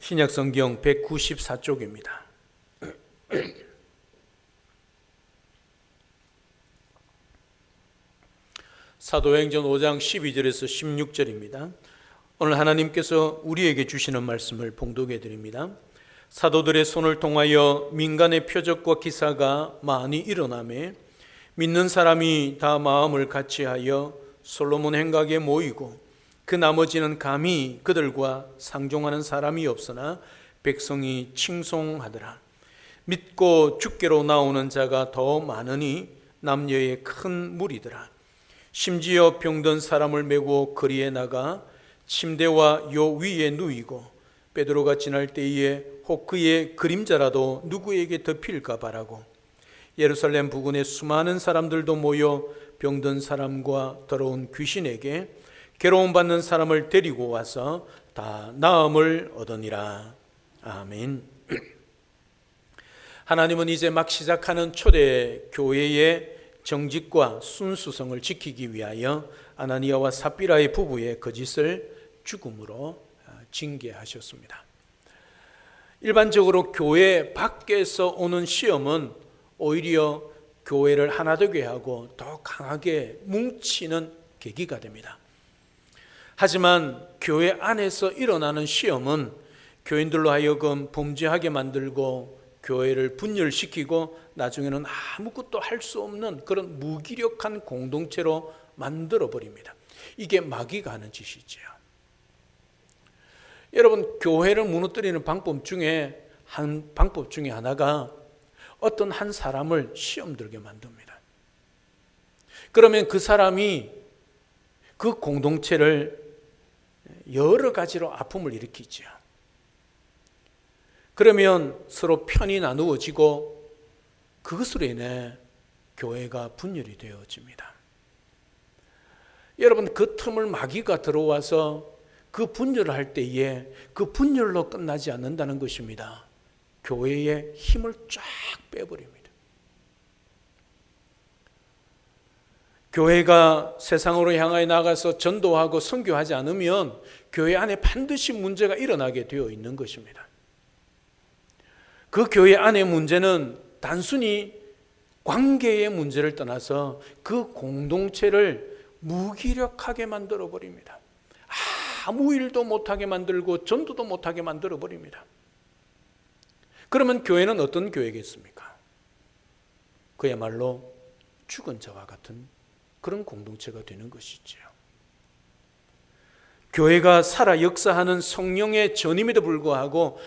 신약성경 194쪽입니다. 사도행전 5장 12절에서 16절입니다. 오늘 하나님께서 우리에게 주시는 말씀을 봉독해 드립니다. 사도들의 손을 통하여 민간의 표적과 기사가 많이 일어나매 믿는 사람이 다 마음을 같이하여 솔로몬 행각에 모이고 그 나머지는 감히 그들과 상종하는 사람이 없으나 백성이 칭송하더라. 믿고 주께로 나오는 자가 더 많으니 남녀의 큰 무리더라. 심지어 병든 사람을 메고 거리에 나가 침대와 요 위에 누이고 베드로가 지날 때에 혹 그의 그림자라도 누구에게 덮일까 바라고 예루살렘 부근에 수많은 사람들도 모여 병든 사람과 더러운 귀신에게 괴로움 받는 사람을 데리고 와서 다 나음을 얻으니라. 아멘. 하나님은 이제 막 시작하는 초대 교회의 정직과 순수성을 지키기 위하여 아나니아와 삽비라의 부부의 거짓을 죽음으로 징계하셨습니다. 일반적으로 교회 밖에서 오는 시험은 오히려 교회를 하나 되게 하고 더 강하게 뭉치는 계기가 됩니다. 하지만 교회 안에서 일어나는 시험은 교인들로 하여금 범죄하게 만들고 교회를 분열시키고 나중에는 아무것도 할 수 없는 그런 무기력한 공동체로 만들어버립니다. 이게 마귀가 하는 짓이지요. 여러분, 교회를 무너뜨리는 방법 중에 하나가 어떤 한 사람을 시험 들게 만듭니다. 그러면 그 사람이 그 공동체를 여러 가지로 아픔을 일으키죠. 그러면 서로 편이 나누어지고 그것으로 인해 교회가 분열이 되어집니다. 여러분, 그 틈을 마귀가 들어와서 그 분열을 할 때에 그 분열로 끝나지 않는다는 것입니다. 교회의 힘을 쫙 빼버립니다. 교회가 세상으로 향하여 나가서 전도하고 선교하지 않으면 교회 안에 반드시 문제가 일어나게 되어 있는 것입니다. 그 교회 안의 문제는 단순히 관계의 문제를 떠나서 그 공동체를 무기력하게 만들어 버립니다. 아무 일도 못하게 만들고 전도도 못하게 만들어 버립니다. 그러면 교회는 어떤 교회겠습니까? 그야말로 죽은 자와 같은 그런 공동체가 되는 것이지요. 교회가 살아 역사하는 성령의 전임에도 불구하고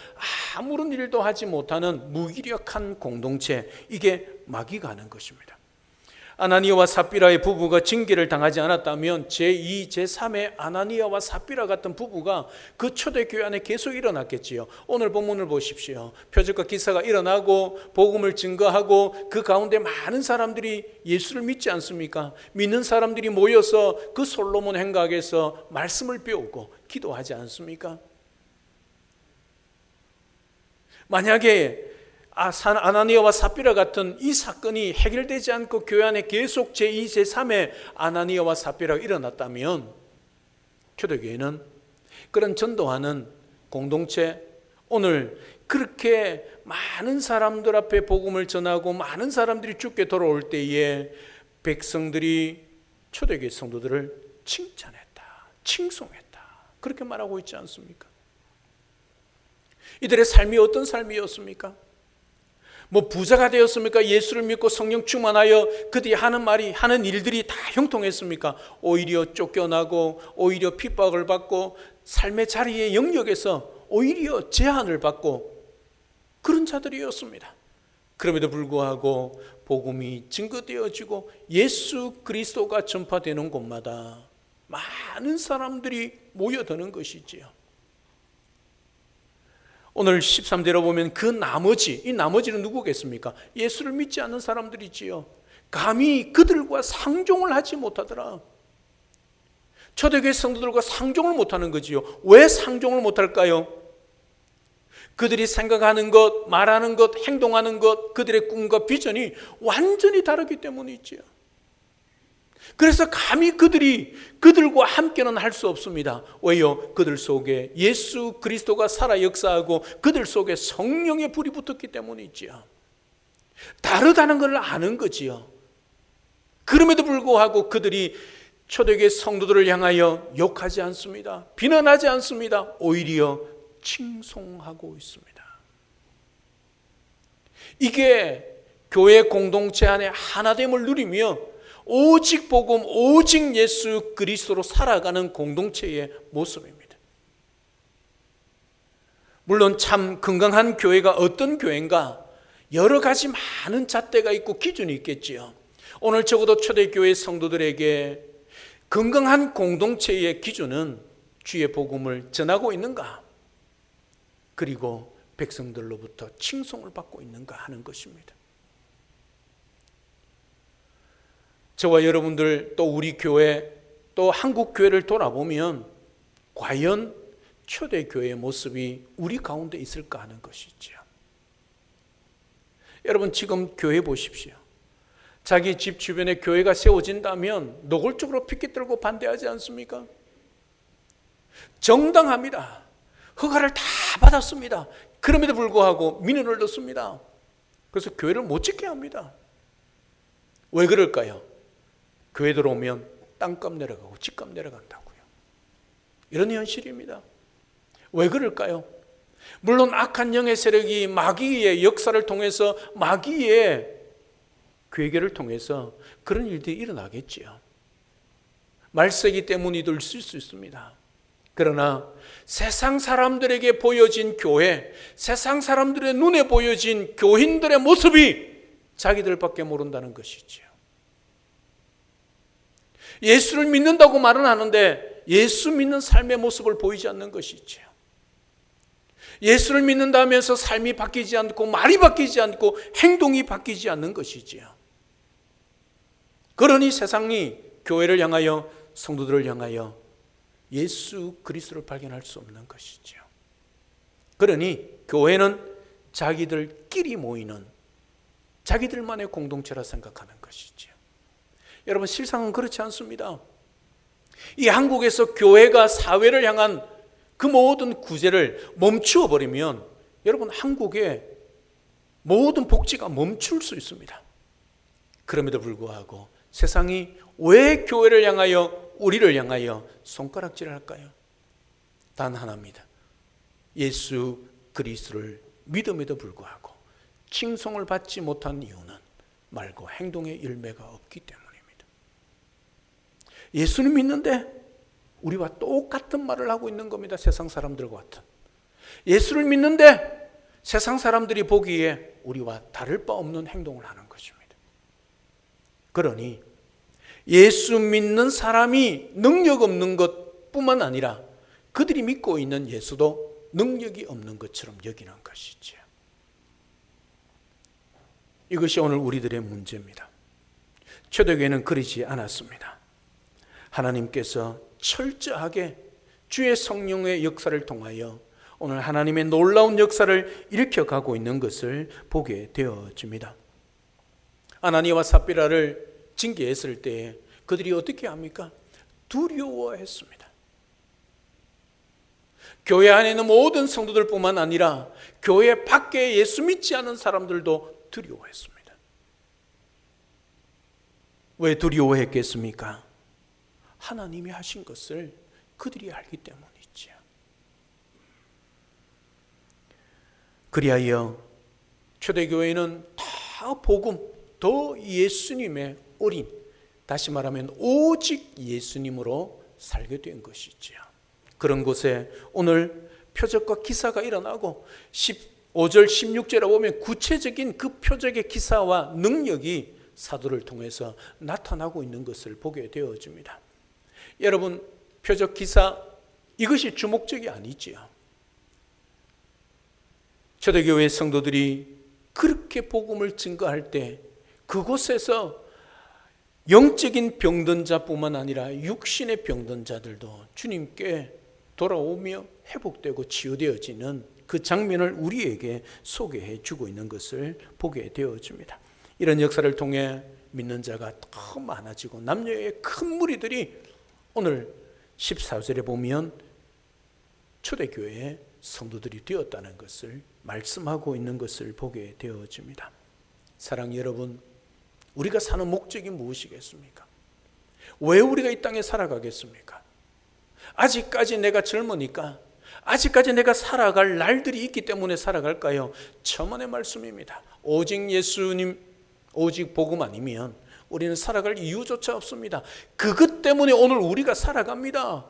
아무런 일도 하지 못하는 무기력한 공동체, 이게 마귀가 하는 것입니다. 아나니아와 삽비라의 부부가 징계를 당하지 않았다면 제2, 제3의 아나니아와 삽비라 같은 부부가 그 초대교회 안에 계속 일어났겠지요. 오늘 본문을 보십시오. 표적과 기사가 일어나고 복음을 증거하고 그 가운데 많은 사람들이 예수를 믿지 않습니까? 믿는 사람들이 모여서 그 솔로몬 행각에서 말씀을 배우고 기도하지 않습니까? 만약에 아나니아와 삽비라 같은 이 사건이 해결되지 않고 교회 안에 계속 제2, 제3의 아나니아와 삽비라가 일어났다면 초대교회는 그런 전도하는 공동체, 오늘 그렇게 많은 사람들 앞에 복음을 전하고 많은 사람들이 주께 돌아올 때에 백성들이 초대교회 성도들을 칭찬했다, 칭송했다, 그렇게 말하고 있지 않습니까? 이들의 삶이 어떤 삶이었습니까? 뭐 부자가 되었습니까? 예수를 믿고 성령 충만하여 그들이 하는 일들이 다 형통했습니까? 오히려 쫓겨나고 오히려 핍박을 받고 삶의 자리의 영역에서 오히려 제한을 받고 그런 자들이었습니다. 그럼에도 불구하고 복음이 증거되어지고 예수 그리스도가 전파되는 곳마다 많은 사람들이 모여드는 것이지요. 오늘 13절에 보면 이 나머지는 누구겠습니까? 예수를 믿지 않는 사람들이지요. 감히 그들과 상종을 하지 못하더라. 초대교회 성도들과 상종을 못하는 거지요. 왜 상종을 못할까요? 그들이 생각하는 것, 말하는 것, 행동하는 것, 그들의 꿈과 비전이 완전히 다르기 때문이지요. 그래서 감히 그들과 함께는 할 수 없습니다. 왜요? 그들 속에 예수 그리스도가 살아 역사하고 그들 속에 성령의 불이 붙었기 때문이지요. 다르다는 걸 아는 거지요. 그럼에도 불구하고 그들이 초대교회 성도들을 향하여 욕하지 않습니다. 비난하지 않습니다. 오히려 칭송하고 있습니다. 이게 교회 공동체 안에 하나됨을 누리며 오직 복음, 오직 예수 그리스도로 살아가는 공동체의 모습입니다. 물론 참 건강한 교회가 어떤 교회인가, 여러 가지 많은 잣대가 있고 기준이 있겠지요. 오늘 적어도 초대교회 성도들에게 건강한 공동체의 기준은 주의 복음을 전하고 있는가, 그리고 백성들로부터 칭송을 받고 있는가 하는 것입니다. 저와 여러분들 또 우리 교회 또 한국 교회를 돌아보면 과연 초대교회의 모습이 우리 가운데 있을까 하는 것이죠. 여러분 지금 교회 보십시오. 자기 집 주변에 교회가 세워진다면 노골적으로 피켓 들고 반대하지 않습니까? 정당합니다. 허가를 다 받았습니다. 그럼에도 불구하고 민원을 넣습니다. 그래서 교회를 못 짓게 합니다. 왜 그럴까요? 교회 들어오면 땅값 내려가고 집값 내려간다고요. 이런 현실입니다. 왜 그럴까요? 물론 악한 영의 세력이 마귀의 역사를 통해서, 마귀의 괴계를 통해서 그런 일들이 일어나겠지요. 말세기 때문이도 있을 수 있습니다. 그러나 세상 사람들에게 보여진 교회, 세상 사람들의 눈에 보여진 교인들의 모습이 자기들밖에 모른다는 것이지요. 예수를 믿는다고 말은 하는데 예수 믿는 삶의 모습을 보이지 않는 것이지요. 예수를 믿는다면서 삶이 바뀌지 않고 말이 바뀌지 않고 행동이 바뀌지 않는 것이지요. 그러니 세상이 교회를 향하여, 성도들을 향하여 예수 그리스도를 발견할 수 없는 것이지요. 그러니 교회는 자기들끼리 모이는 자기들만의 공동체라 생각하는 것이지요. 여러분 실상은 그렇지 않습니다. 이 한국에서 교회가 사회를 향한 그 모든 구제를 멈추어 버리면 여러분 한국의 모든 복지가 멈출 수 있습니다. 그럼에도 불구하고 세상이 왜 교회를 향하여, 우리를 향하여 손가락질을 할까요? 단 하나입니다. 예수 그리스도를 믿음에도 불구하고 칭송을 받지 못한 이유는 말고 행동의 열매가 없기 때문입니다. 예수는 믿는데 우리와 똑같은 말을 하고 있는 겁니다. 세상 사람들과 같은. 예수를 믿는데 세상 사람들이 보기에 우리와 다를 바 없는 행동을 하는 것입니다. 그러니 예수 믿는 사람이 능력 없는 것뿐만 아니라 그들이 믿고 있는 예수도 능력이 없는 것처럼 여기는 것이죠. 이것이 오늘 우리들의 문제입니다. 초대교회는 그러지 않았습니다. 하나님께서 철저하게 주의 성령의 역사를 통하여 오늘 하나님의 놀라운 역사를 일으켜가고 있는 것을 보게 되어집니다. 아나니아와 삽비라를 징계했을 때 그들이 어떻게 합니까? 두려워했습니다. 교회 안에 있는 모든 성도들뿐만 아니라 교회 밖에 예수 믿지 않은 사람들도 두려워했습니다. 왜 두려워했겠습니까? 하나님이 하신 것을 그들이 알기 때문이죠. 그리하여 초대교회는 다 복음, 더 예수님의 어린, 다시 말하면 오직 예수님으로 살게 된 것이죠. 그런 곳에 오늘 표적과 기사가 일어나고 15절 16절에 보면 구체적인 그 표적의 기사와 능력이 사도를 통해서 나타나고 있는 것을 보게 되어집니다. 여러분 표적 기사 이것이 주목적이 아니지요. 초대교회 성도들이 그렇게 복음을 증거할 때 그곳에서 영적인 병든 자뿐만 아니라 육신의 병든 자들도 주님께 돌아오며 회복되고 치유되어지는 그 장면을 우리에게 소개해 주고 있는 것을 보게 되어집니다. 이런 역사를 통해 믿는 자가 더 많아지고 남녀의 큰 무리들이 오늘 14절에 보면 초대교회의 성도들이 되었다는 것을 말씀하고 있는 것을 보게 되어집니다. 사랑 여러분, 우리가 사는 목적이 무엇이겠습니까? 왜 우리가 이 땅에 살아가겠습니까? 아직까지 내가 젊으니까, 아직까지 내가 살아갈 날들이 있기 때문에 살아갈까요? 천만의 말씀입니다. 오직 예수님, 오직 복음 아니면 우리는 살아갈 이유조차 없습니다. 그것 때문에 오늘 우리가 살아갑니다.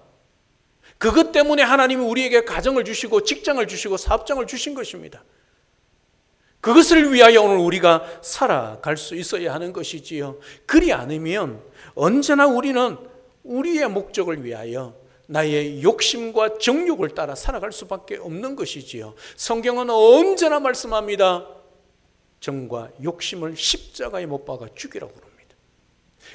그것 때문에 하나님이 우리에게 가정을 주시고 직장을 주시고 사업장을 주신 것입니다. 그것을 위하여 오늘 우리가 살아갈 수 있어야 하는 것이지요. 그리 않으면 언제나 우리는 우리의 목적을 위하여 나의 욕심과 정욕을 따라 살아갈 수밖에 없는 것이지요. 성경은 언제나 말씀합니다. 정과 욕심을 십자가에 못 박아 죽이라고 그럽니다.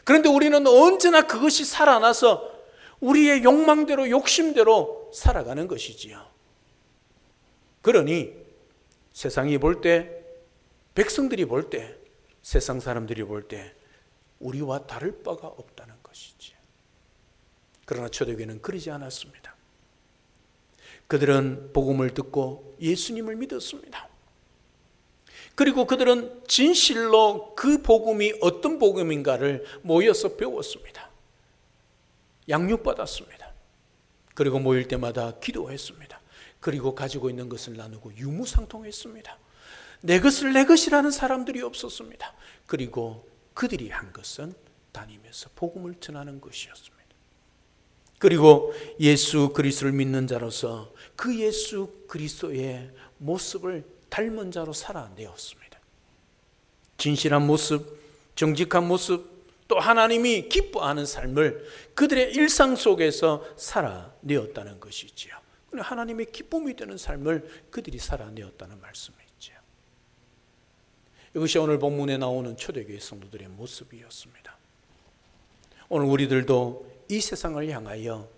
그런데 우리는 언제나 그것이 살아나서 우리의 욕망대로 욕심대로 살아가는 것이지요. 그러니 세상이 볼 때, 백성들이 볼 때, 세상 사람들이 볼 때 우리와 다를 바가 없다는 것이지요. 그러나 초대교회는 그러지 않았습니다. 그들은 복음을 듣고 예수님을 믿었습니다. 그리고 그들은 진실로 그 복음이 어떤 복음인가를 모여서 배웠습니다. 양육받았습니다. 그리고 모일 때마다 기도했습니다. 그리고 가지고 있는 것을 나누고 유무상통했습니다. 내 것을 내 것이라는 사람들이 없었습니다. 그리고 그들이 한 것은 다니면서 복음을 전하는 것이었습니다. 그리고 예수 그리스도를 믿는 자로서 그 예수 그리스도의 모습을 닮은 자로 살아내었습니다. 진실한 모습, 정직한 모습, 또 하나님이 기뻐하는 삶을 그들의 일상 속에서 살아내었다는 것이지요. 하나님의 기쁨이 되는 삶을 그들이 살아내었다는 말씀이지요. 이것이 오늘 본문에 나오는 초대교회 성도들의 모습이었습니다. 오늘 우리들도 이 세상을 향하여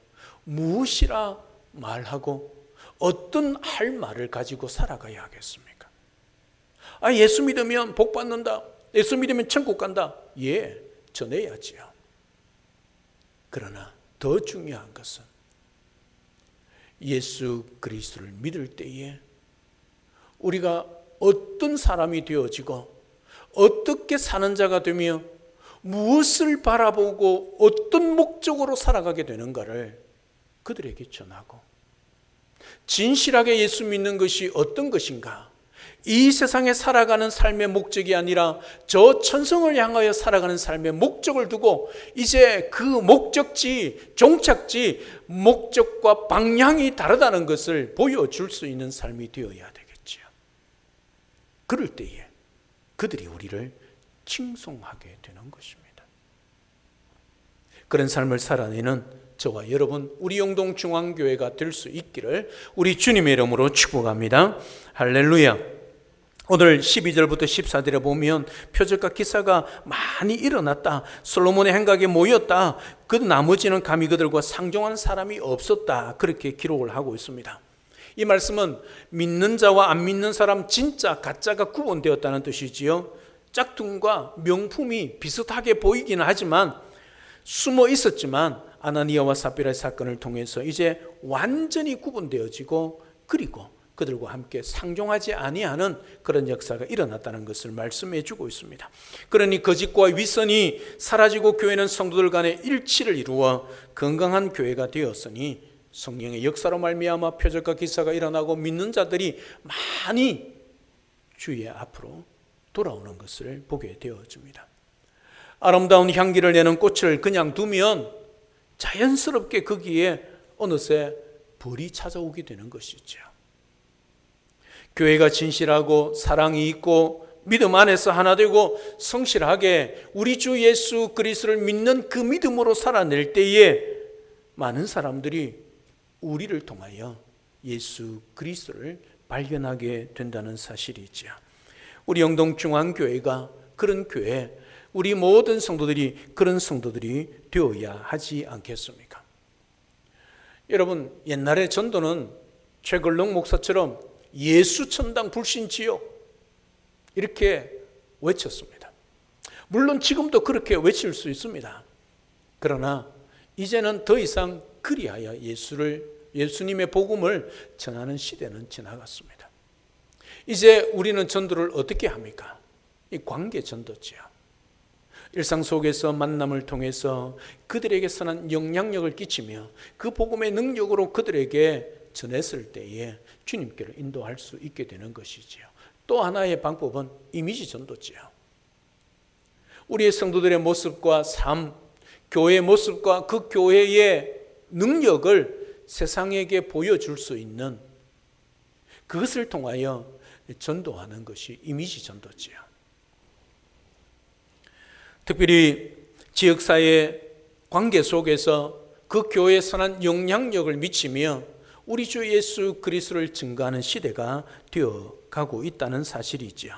무엇이라 말하고 어떤 할 말을 가지고 살아가야 하겠습니까? 예수 믿으면 복 받는다. 예수 믿으면 천국 간다. 예, 전해야지요. 그러나 더 중요한 것은 예수 그리스도를 믿을 때에 우리가 어떤 사람이 되어지고 어떻게 사는 자가 되며 무엇을 바라보고 어떤 목적으로 살아가게 되는가를 그들에게 전하고, 진실하게 예수 믿는 것이 어떤 것인가, 이 세상에 살아가는 삶의 목적이 아니라 저 천성을 향하여 살아가는 삶의 목적을 두고 이제 그 목적지, 종착지, 목적과 방향이 다르다는 것을 보여줄 수 있는 삶이 되어야 되겠지요. 그럴 때에 그들이 우리를 칭송하게 되는 것입니다. 그런 삶을 살아내는 저와 여러분, 우리 영동 중앙교회가 될 수 있기를 우리 주님의 이름으로 축복합니다. 할렐루야. 오늘 12절부터 14절에 보면 표적과 기사가 많이 일어났다. 솔로몬의 행각에 모였다. 그 나머지는 감히 그들과 상종하는 사람이 없었다. 그렇게 기록을 하고 있습니다. 이 말씀은 믿는 자와 안 믿는 사람, 진짜 가짜가 구분되었다는 뜻이지요. 짝퉁과 명품이 비슷하게 보이기는 하지만 숨어 있었지만 아나니아와 삽비라의 사건을 통해서 이제 완전히 구분되어지고, 그리고 그들과 함께 상종하지 아니하는 그런 역사가 일어났다는 것을 말씀해 주고 있습니다. 그러니 거짓과 윗선이 사라지고 교회는 성도들 간의 일치를 이루어 건강한 교회가 되었으니 성령의 역사로 말미암아 표적과 기사가 일어나고 믿는 자들이 많이 주의 앞으로 돌아오는 것을 보게 되어집니다. 아름다운 향기를 내는 꽃을 그냥 두면 자연스럽게 거기에 어느새 벌이 찾아오게 되는 것이죠. 교회가 진실하고 사랑이 있고 믿음 안에서 하나 되고 성실하게 우리 주 예수 그리스도를 믿는 그 믿음으로 살아낼 때에 많은 사람들이 우리를 통하여 예수 그리스도를 발견하게 된다는 사실이죠. 우리 영동중앙교회가 그런 교회, 우리 모든 성도들이 그런 성도들이 되어야 하지 않겠습니까? 여러분, 옛날에 전도는 최걸렁 목사처럼 예수 천당 불신 지옥 이렇게 외쳤습니다. 물론 지금도 그렇게 외칠 수 있습니다. 그러나 이제는 더 이상 그리하여 예수님의 복음을 전하는 시대는 지나갔습니다. 이제 우리는 전도를 어떻게 합니까? 이 관계 전도지요. 일상 속에서 만남을 통해서 그들에게 선한 영향력을 끼치며 그 복음의 능력으로 그들에게 전했을 때에 주님께로 인도할 수 있게 되는 것이지요. 또 하나의 방법은 이미지 전도지요. 우리의 성도들의 모습과 삶, 교회의 모습과 그 교회의 능력을 세상에게 보여줄 수 있는 그것을 통하여 전도하는 것이 이미지 전도지요. 특별히 지역사회 관계 속에서 그 교회에 선한 영향력을 미치며 우리 주 예수 그리스도를 증거하는 시대가 되어가고 있다는 사실이죠.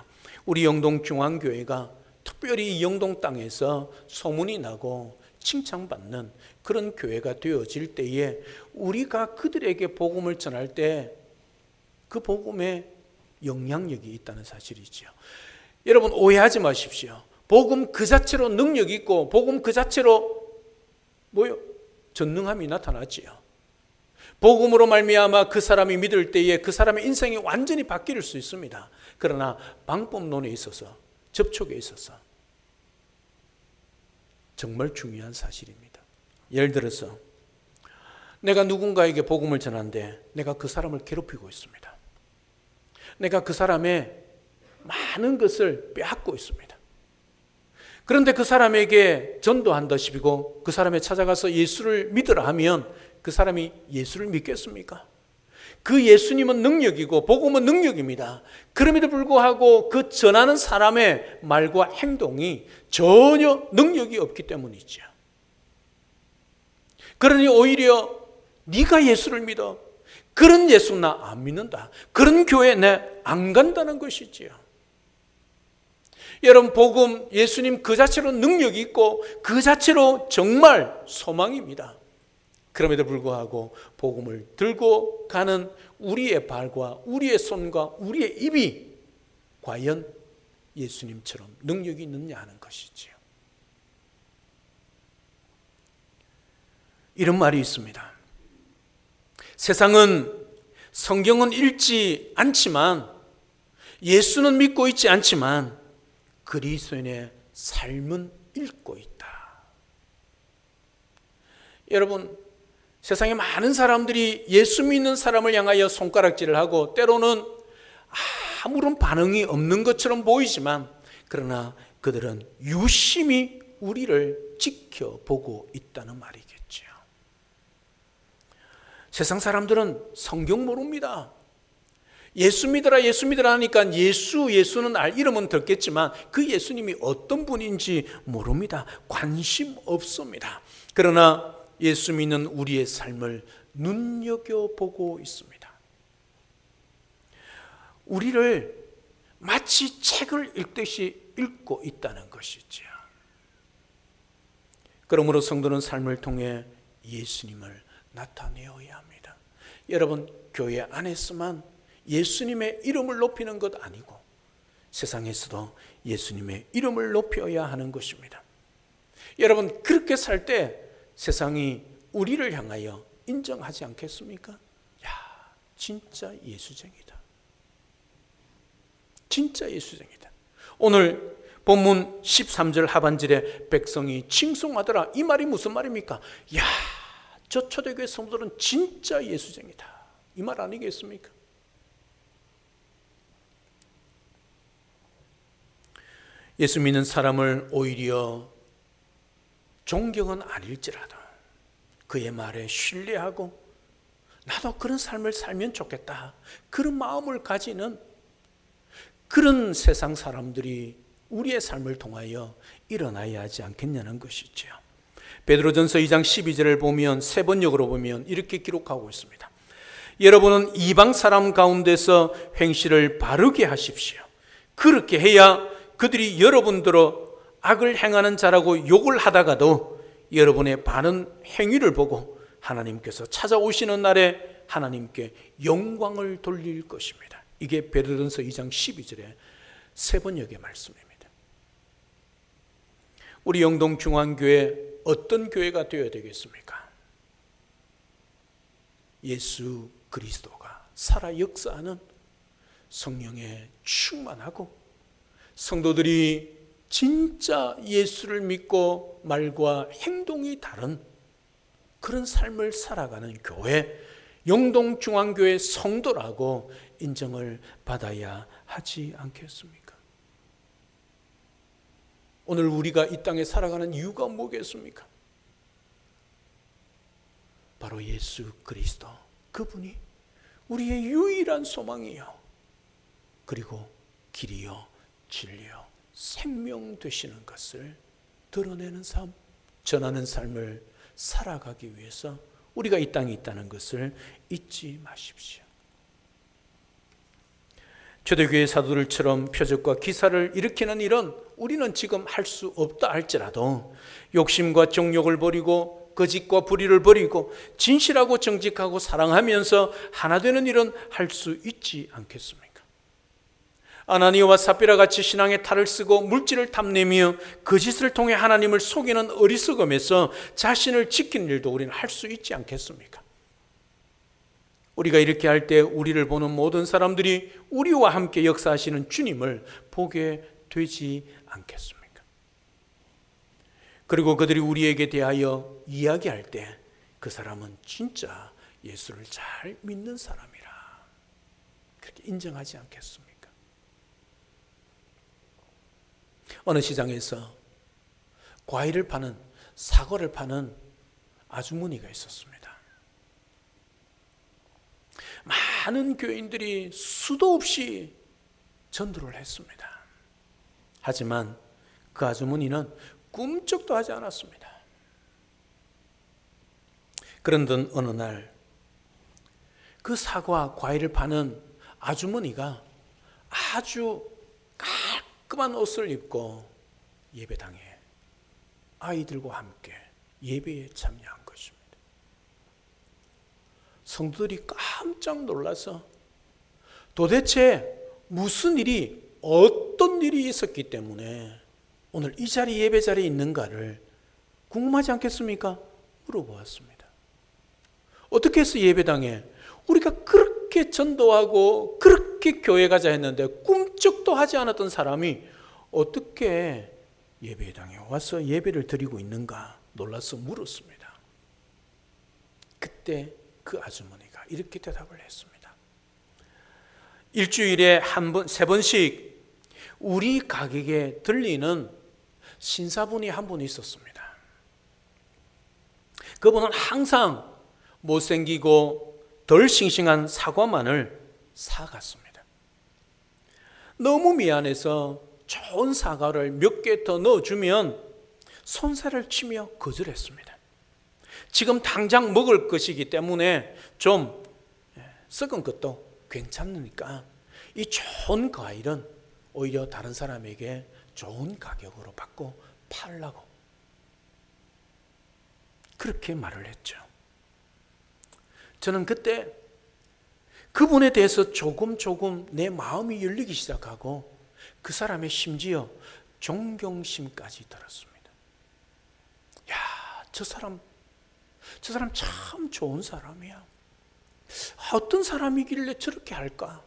우리 영동중앙교회가 특별히 이 영동 땅에서 소문이 나고 칭찬받는 그런 교회가 되어질 때에 우리가 그들에게 복음을 전할 때 그 복음에 영향력이 있다는 사실이죠. 여러분 오해하지 마십시오. 복음 그 자체로 능력이 있고 복음 그 자체로 전능함이 나타나지요. 복음으로 말미암아 그 사람이 믿을 때에 그 사람의 인생이 완전히 바뀔 수 있습니다. 그러나 방법론에 있어서 접촉에 있어서 정말 중요한 사실입니다. 예를 들어서 내가 누군가에게 복음을 전하는데 내가 그 사람을 괴롭히고 있습니다. 내가 그 사람의 많은 것을 빼앗고 있습니다. 그런데 그 사람에게 전도한다시피고 그 사람에 찾아가서 예수를 믿으라 하면 그 사람이 예수를 믿겠습니까? 그 예수님은 능력이고 복음은 능력입니다. 그럼에도 불구하고 그 전하는 사람의 말과 행동이 전혀 능력이 없기 때문이죠. 그러니 오히려 네가 예수를 믿어. 그런 예수 나 안 믿는다. 그런 교회 내 안 간다는 것이지요. 여러분 복음 예수님 그 자체로 능력이 있고 그 자체로 정말 소망입니다. 그럼에도 불구하고 복음을 들고 가는 우리의 발과 우리의 손과 우리의 입이 과연 예수님처럼 능력이 있느냐 하는 것이지요. 이런 말이 있습니다. 세상은 성경은 읽지 않지만 예수는 믿고 있지 않지만 그리스도인의 삶은 읽고 있다. 여러분 세상에 많은 사람들이 예수 믿는 사람을 향하여 손가락질을 하고 때로는 아무런 반응이 없는 것처럼 보이지만 그러나 그들은 유심히 우리를 지켜보고 있다는 말이겠죠. 세상 사람들은 성경 모릅니다. 예수 믿으라 예수 믿으라 하니까 예수는 이름은 듣겠지만 그 예수님이 어떤 분인지 모릅니다. 관심 없습니다. 그러나 예수 믿는 우리의 삶을 눈여겨보고 있습니다. 우리를 마치 책을 읽듯이 읽고 있다는 것이지요. 그러므로 성도는 삶을 통해 예수님을 나타내어야 합니다. 여러분 교회 안에서만 예수님의 이름을 높이는 것 아니고 세상에서도 예수님의 이름을 높여야 하는 것입니다. 여러분 그렇게 살 때 세상이 우리를 향하여 인정하지 않겠습니까? 야, 진짜 예수쟁이다. 진짜 예수쟁이다. 오늘 본문 13절 하반절에 백성이 칭송하더라. 이 말이 무슨 말입니까? 야, 저 초대교회 성도들은 진짜 예수쟁이다. 이 말 아니겠습니까? 예수 믿는 사람을 오히려 존경은 아닐지라도 그의 말에 신뢰하고 나도 그런 삶을 살면 좋겠다. 그런 마음을 가지는 그런 세상 사람들이 우리의 삶을 통하여 일어나야 하지 않겠냐는 것이죠. 베드로전서 2장 12절을 보면 세 번역으로 보면 이렇게 기록하고 있습니다. 여러분은 이방 사람 가운데서 행실을 바르게 하십시오. 그렇게 해야 그들이 여러분들로 악을 행하는 자라고 욕을 하다가도 여러분의 바른 행위를 보고 하나님께서 찾아오시는 날에 하나님께 영광을 돌릴 것입니다. 이게 베드로전서 2장 12절의 세 번역의 말씀입니다. 우리 영동중앙교회 어떤 교회가 되어야 되겠습니까? 예수 그리스도가 살아 역사하는, 성령에 충만하고 성도들이 진짜 예수를 믿고 말과 행동이 다른 그런 삶을 살아가는 교회, 영동중앙교회 성도라고 인정을 받아야 하지 않겠습니까? 오늘 우리가 이 땅에 살아가는 이유가 뭐겠습니까? 바로 예수 그리스도, 그분이 우리의 유일한 소망이요, 그리고 길이요 진리요 생명 되시는 것을 드러내는 삶, 전하는 삶을 살아가기 위해서 우리가 이 땅에 있다는 것을 잊지 마십시오. 초대교회 사도들처럼 표적과 기사를 일으키는 일은 우리는 지금 할 수 없다 할지라도 욕심과 정욕을 버리고 거짓과 불의를 버리고 진실하고 정직하고 사랑하면서 하나 되는 일은 할 수 있지 않겠습니까? 아나니아와 삽비라 같이 신앙의 탈을 쓰고 물질을 탐내며 거짓을 통해 하나님을 속이는 어리석음에서 자신을 지키는 일도 우리는 할 수 있지 않겠습니까? 우리가 이렇게 할 때 우리를 보는 모든 사람들이 우리와 함께 역사하시는 주님을 보게 되지 않겠습니까? 그리고 그들이 우리에게 대하여 이야기할 때 그 사람은 진짜 예수를 잘 믿는 사람이라 그렇게 인정하지 않겠습니까? 어느 시장에서 과일을 파는, 사과를 파는 아주머니가 있었습니다. 많은 교인들이 수도 없이 전도를 했습니다. 하지만 그 아주머니는 꿈쩍도 하지 않았습니다. 그런데 어느 날 그 사과, 과일을 파는 아주머니가 아주 깔끔한 옷을 입고 예배당에 아이들과 함께 예배에 참여한 것입니다. 성도들이 깜짝 놀라서 도대체 무슨 일이, 어떤 일이 있었기 때문에 오늘 이 자리, 예배 자리에 있는가를 궁금하지 않겠습니까? 물어보았습니다. 어떻게 해서 예배당에 우리가 그렇게 전도하고 그렇게 교회 가자 했는데 꿈쩍도 하지 않았던 사람이 어떻게 예배당에 와서 예배를 드리고 있는가 놀라서 물었습니다. 그때 그 아주머니가 이렇게 대답을 했습니다. 일주일에 한 번, 3번씩 우리 가게에 들리는 신사분이 한 분 있었습니다. 그분은 항상 못생기고 덜 싱싱한 사과만을 사갔습니다. 너무 미안해서 좋은 사과를 몇 개 더 넣어주면 손살을 치며 거절했습니다. 지금 당장 먹을 것이기 때문에 좀 썩은 것도 괜찮으니까 이 좋은 과일은 오히려 다른 사람에게 좋은 가격으로 받고 팔라고 그렇게 말을 했죠. 저는 그때 그분에 대해서 조금 내 마음이 열리기 시작하고 그 사람의 심지어 존경심까지 들었습니다. 야, 저 사람 참 좋은 사람이야. 어떤 사람이길래 저렇게 할까?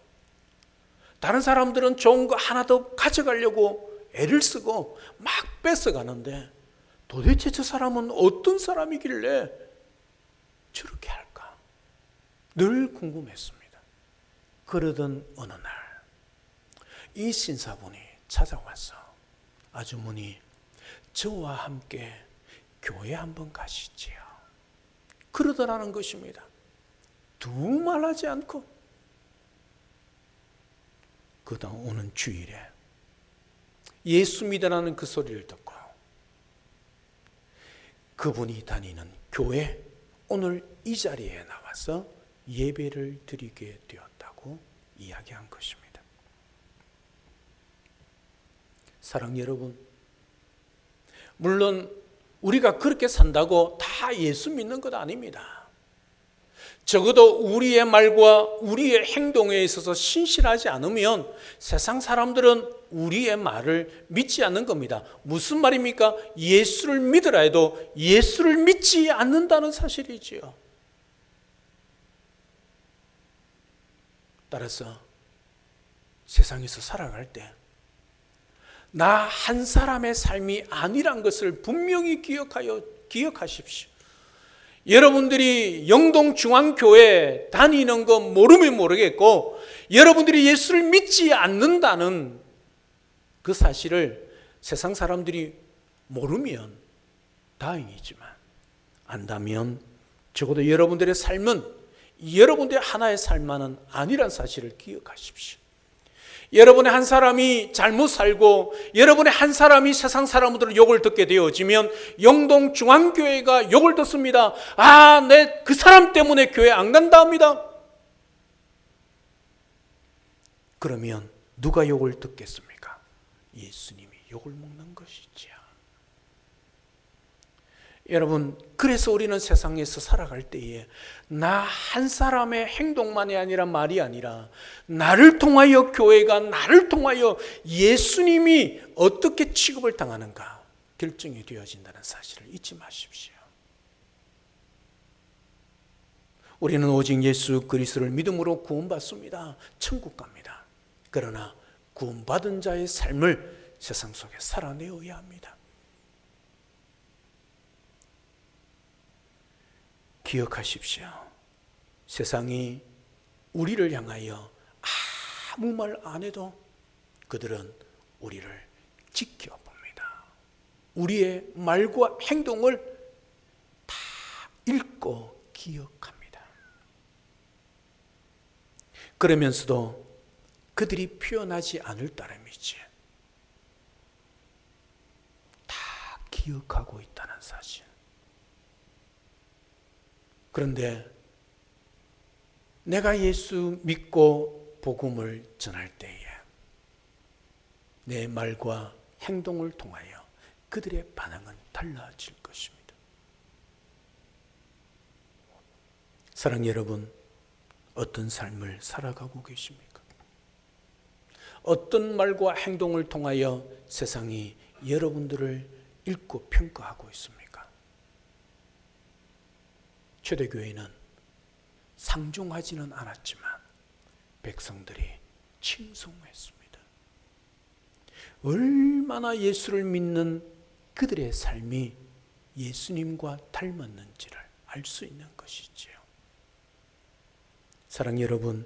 다른 사람들은 좋은 거 하나 더 가져가려고 애를 쓰고 막 뺏어가는데 도대체 저 사람은 어떤 사람이길래 저렇게 할까? 늘 궁금했습니다. 그러던 어느 날 이 신사분이 찾아와서 아주머니, 저와 함께 교회 한번 가시지요. 그러더라는 것입니다. 두말하지 않고 그다음 오는 주일에 예수 믿으라는 그 소리를 듣고 그분이 다니는 교회 오늘 이 자리에 나와서 예배를 드리게 되었다고 이야기한 것입니다. 사랑 여러분, 물론 우리가 그렇게 산다고 다 예수 믿는 것 아닙니다. 적어도 우리의 말과 우리의 행동에 있어서 신실하지 않으면 세상 사람들은 우리의 말을 믿지 않는 겁니다. 무슨 말입니까? 예수를 믿으라 해도 예수를 믿지 않는다는 사실이지요. 따라서 세상에서 살아갈 때 나 한 사람의 삶이 아니란 것을 분명히 기억하십시오. 여러분들이 영동중앙교회 다니는 거 모르면 모르겠고, 여러분들이 예수를 믿지 않는다는 그 사실을 세상 사람들이 모르면 다행이지만, 안다면 적어도 여러분들의 삶은 여러분들의 하나의 삶만은 아니란 사실을 기억하십시오. 여러분의 한 사람이 잘못 살고 여러분의 한 사람이 세상 사람들의 욕을 듣게 되어지면 영동중앙교회가 욕을 듣습니다. 내 그 사람 때문에 교회 안 간다 합니다. 그러면 누가 욕을 듣겠습니까? 예수님이 욕을 먹는 것이지요. 여러분, 그래서 우리는 세상에서 살아갈 때에 나 한 사람의 행동만이 아니라 말이 아니라 나를 통하여 교회가, 나를 통하여 예수님이 어떻게 취급을 당하는가 결정이 되어진다는 사실을 잊지 마십시오. 우리는 오직 예수 그리스도를 믿음으로 구원받습니다. 천국 갑니다. 그러나 구원받은 자의 삶을 세상 속에 살아내어야 합니다. 기억하십시오. 세상이 우리를 향하여 아무 말 안 해도 그들은 우리를 지켜봅니다. 우리의 말과 행동을 다 읽고 기억합니다. 그러면서도 그들이 표현하지 않을 따름이지 다 기억하고 있다는 사실. 그런데 내가 예수 믿고 복음을 전할 때에 내 말과 행동을 통하여 그들의 반응은 달라질 것입니다. 사랑하는 여러분, 어떤 삶을 살아가고 계십니까? 어떤 말과 행동을 통하여 세상이 여러분들을 읽고 평가하고 있습니까? 초대교회는 상종하지는 않았지만 백성들이 칭송했습니다. 얼마나 예수를 믿는 그들의 삶이 예수님과 닮았는지를 알 수 있는 것이지요. 사랑하는 여러분,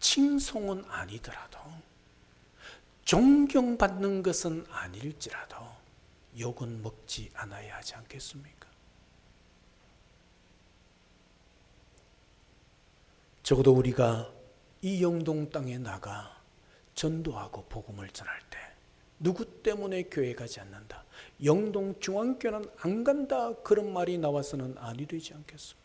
칭송은 아니더라도, 존경받는 것은 아닐지라도 욕은 먹지 않아야 하지 않겠습니까? 적어도 우리가 이 영동 땅에 나가 전도하고 복음을 전할 때 누구 때문에 교회 가지 않는다, 영동 중앙교회는 안 간다, 그런 말이 나와서는 아니 되지 않겠습니까?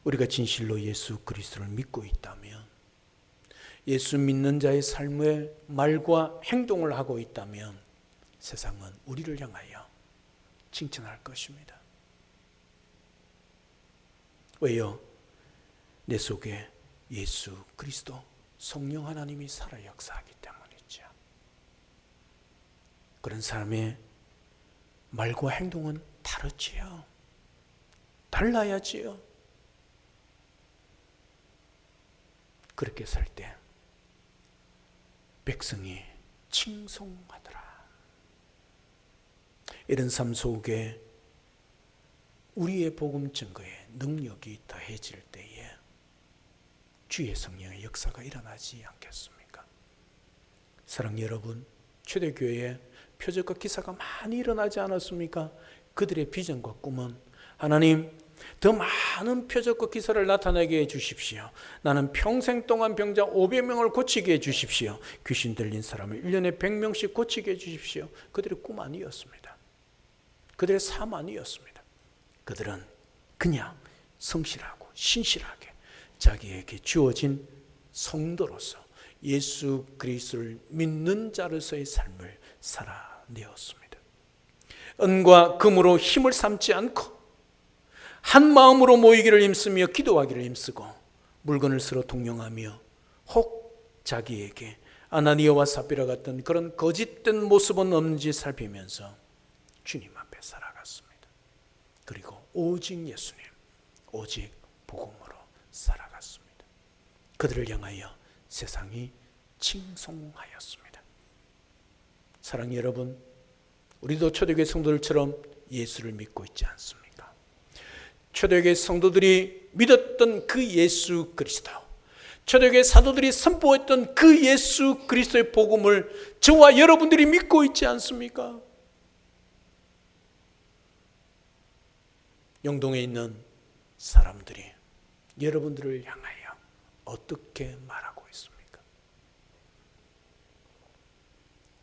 우리가 진실로 예수 그리스도를 믿고 있다면, 예수 믿는 자의 삶의 말과 행동을 하고 있다면 세상은 우리를 향하여 칭찬할 것입니다. 왜요? 내 속에 예수 그리스도 성령 하나님이 살아 역사하기 때문이죠. 그런 사람의 말과 행동은 다르지요. 달라야지요. 그렇게 살 때 백성이 칭송하더라. 이런 삶 속에 우리의 복음 증거에 능력이 더해질 때에 주의 성령의 역사가 일어나지 않겠습니까? 사랑하는 여러분, 초대교회에 표적과 기사가 많이 일어나지 않았습니까? 그들의 비전과 꿈은 하나님, 더 많은 표적과 기사를 나타나게 해주십시오. 나는 평생 동안 병자 500명을 고치게 해주십시오. 귀신 들린 사람을 1년에 100명씩 고치게 해주십시오. 그들의 꿈 아니었습니다. 그들의 삶 아니었습니다. 그들은 그냥 성실하고 신실하게 자기에게 주어진 성도로서 예수 그리스도를 믿는 자로서의 삶을 살아내었습니다. 은과 금으로 힘을 삼지 않고 한 마음으로 모이기를 힘쓰며 기도하기를 힘쓰고 물건을 서로 동용하며 혹 자기에게 아나니아와 삽비라 같은 그런 거짓된 모습은 없는지 살피면서 주님 앞에 살아갔습니다. 그리고 오직 예수님, 오직 복음으로 살아갔습니다. 그들을 향하여 세상이 칭송하였습니다. 사랑하는 여러분, 우리도 초대교회 성도들처럼 예수를 믿고 있지 않습니까? 초대교회 성도들이 믿었던 그 예수 그리스도, 초대교회 사도들이 선포했던 그 예수 그리스도의 복음을 저와 여러분들이 믿고 있지 않습니까? 영동에 있는 사람들이 여러분들을 향하여 어떻게 말하고 있습니까?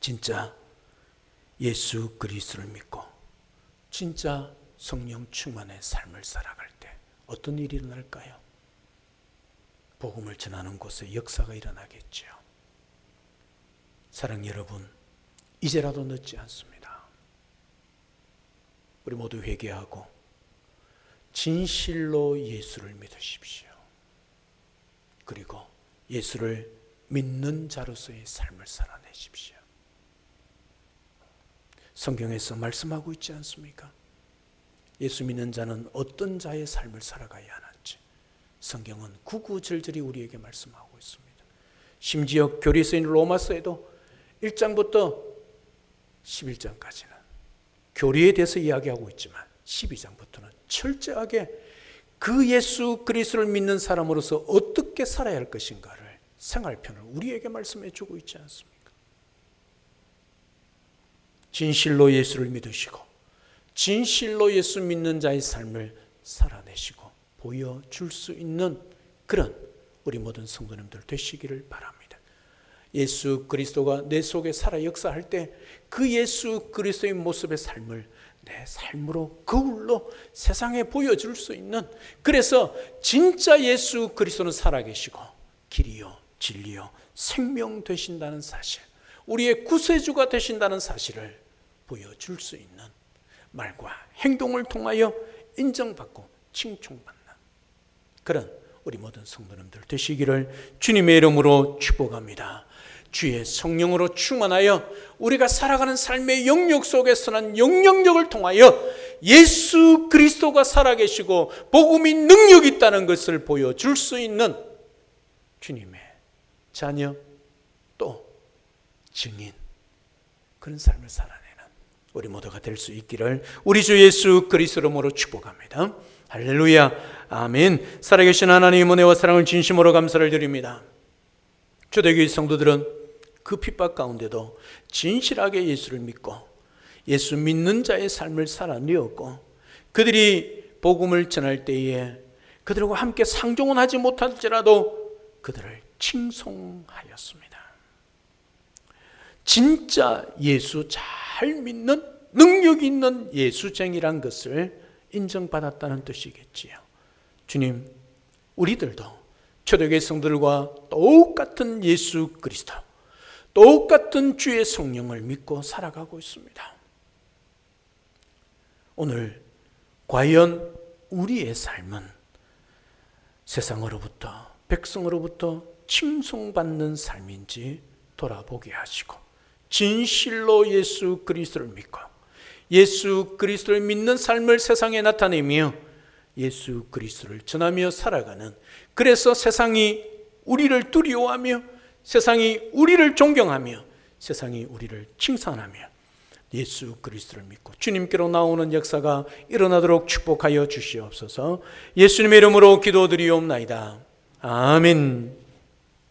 진짜 예수 그리스도를 믿고 진짜 성령 충만의 삶을 살아갈 때 어떤 일이 일어날까요? 복음을 전하는 곳에 역사가 일어나겠죠. 사랑 여러분, 이제라도 늦지 않습니다. 우리 모두 회개하고 진실로 예수를 믿으십시오. 그리고 예수를 믿는 자로서의 삶을 살아내십시오. 성경에서 말씀하고 있지 않습니까? 예수 믿는 자는 어떤 자의 삶을 살아가야 하는지 성경은 구구절절히 우리에게 말씀하고 있습니다. 심지어 교리서에 있는 로마서에도 1장부터 11장까지는 교리에 대해서 이야기하고 있지만 12장부터는 철저하게 그 예수 그리스도를 믿는 사람으로서 어떻게 살아야 할 것인가를 생활편을 우리에게 말씀해 주고 있지 않습니까? 진실로 예수를 믿으시고 진실로 예수 믿는 자의 삶을 살아내시고 보여줄 수 있는 그런 우리 모든 성도님들 되시기를 바랍니다. 예수 그리스도가 내 속에 살아 역사할 때 그 예수 그리스도의 모습의 삶을 내 삶으로 거울로 세상에 보여줄 수 있는, 그래서 진짜 예수 그리스도는 살아계시고 길이요 진리요 생명 되신다는 사실, 우리의 구세주가 되신다는 사실을 보여줄 수 있는 말과 행동을 통하여 인정받고 칭송받는 그런 우리 모든 성도님들 되시기를 주님의 이름으로 축복합니다. 주의 성령으로 충만하여 우리가 살아가는 삶의 영역 속에서는 영향력을 통하여 예수 그리스도가 살아계시고 복음이 능력이 있다는 것을 보여줄 수 있는 주님의 자녀 또 증인, 그런 삶을 살아내는 우리 모두가 될 수 있기를 우리 주 예수 그리스도 이름으로 축복합니다. 할렐루야, 아멘. 살아계신 하나님 은혜와 사랑을 진심으로 감사를 드립니다. 초대교회 성도들은 그 핍박 가운데도 진실하게 예수를 믿고 예수 믿는 자의 삶을 살아내었고, 그들이 복음을 전할 때에 그들과 함께 상종은 하지 못할지라도 그들을 칭송하였습니다. 진짜 예수 잘 믿는 능력 있는 예수쟁이란 것을 인정받았다는 뜻이겠지요. 주님, 우리들도 초대교회 성들과 똑같은 예수 그리스도, 똑같은 주의 성령을 믿고 살아가고 있습니다. 오늘 과연 우리의 삶은 세상으로부터, 백성으로부터 칭송받는 삶인지 돌아보게 하시고, 진실로 예수 그리스도를 믿고 예수 그리스도를 믿는 삶을 세상에 나타내며 예수 그리스도를 전하며 살아가는, 그래서 세상이 우리를 두려워하며 세상이 우리를 존경하며 세상이 우리를 칭찬하며 예수 그리스도를 믿고 주님께로 나오는 역사가 일어나도록 축복하여 주시옵소서. 예수님의 이름으로 기도드리옵나이다. 아멘.